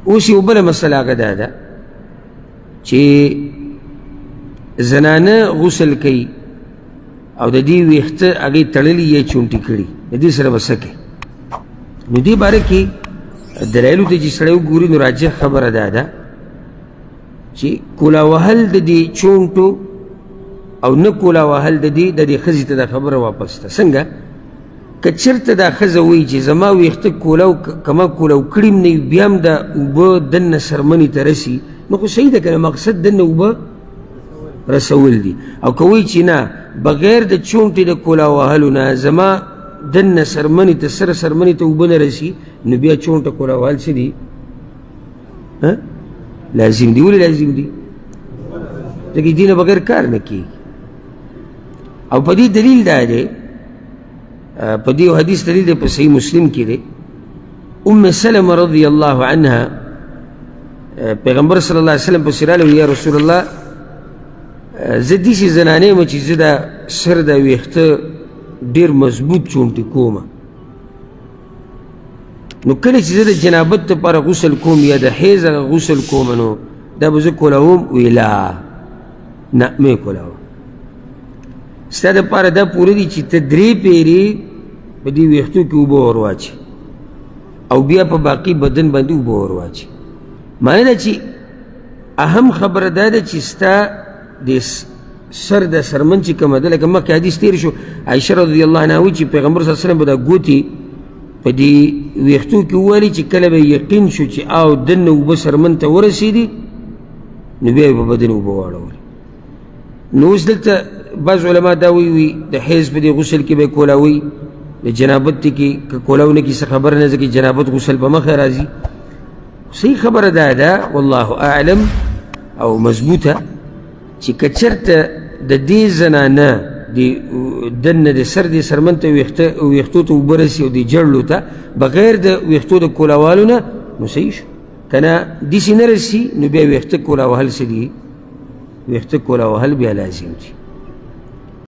اوس یو بله مسله هغه دا ده چې زنانه غسل کوي او د دې ویښته هغې تړلي یا چونټې کړي د دې سره به څه کوي نو دې باره کې دلایلو ته چې سړی وګوري نو راجح خبره دا ده چې کولا وهل د دې چونټو او نه کولا وهل د دې ښځې ته دا خبره واپس ده څنګه که چېرته دا ښځه وایي چې زما ویښته کولاو کما کولاو کړي م نه وي بیا هم دا اوبه دننه څرمنې ته رسي نو خو صحیح ده که نه مقصد دننه اوبه رسول دي او که وایي چې نه بغیر د چونټې د کولا وهلو نه زما دننه څرمنې ته سره څرمنې ته اوبه نه رسي نو بیا چونټه کولا وهل څه دي لازم دي ولې لازم دي ځکه دې نه بغیر کار نه کېږي او په دې دلیل دا دی په دې یو حدیث دلیل دی په صحیح مسلم کې دی ام سلمه رضی الله عنها پیغمبر صلی الله علیه وسلم پسې راغلی یا رسول الله زه داسې زنانه یم چې زه دا سر د ویښته ډېر مضبوط چونټې کومه نو کله چې زه د جنابت دپاره غسل کوم یا د حیض هغه غسل کوم نو دا به زه کولاوم وی لا نه مې کولاوم ستا دپاره دا پوره دي چې ته 3 پیرې په دې ویښتو کې اوبه ور واچي او بیا په باقي بدن باندې اوبه ور واچي معنی ده چې اهم خبره دا ده چې ستا د سر د سرمن چې کومه ده لکه مخکې حدیث تېر شو عایشه رضی الله عنها وایي چې پیغمبر صلی الله علیه وسلم به دا ګوتې په دې ویښتو کې ووهلي چې کله به یقین شو چې او دننه اوبه سرمن ته ورسېدي نو بیا یې په بدن اوبه واړولې نو اوس دلته بعض علما دا وی د حیض په دې غسل کې به کولاوي د جنابت کې که کولاو نه کي څه خبره نه ځکه جنابت غسل په مخه راځي صحیح خبره دا ده والله اعلم او مضبوطه چې که چېرته د دې زنانه د دننه د سر د سرمن ته ویښتو ته اوبه رسي او د جړلو ته بغیر د ویښتو د کولاوالو نه نو صحیح شو که نه داسې نه رسي نو بیا ویښته کولا وهل څه دي ویښته کولا وهل بیا لازم دي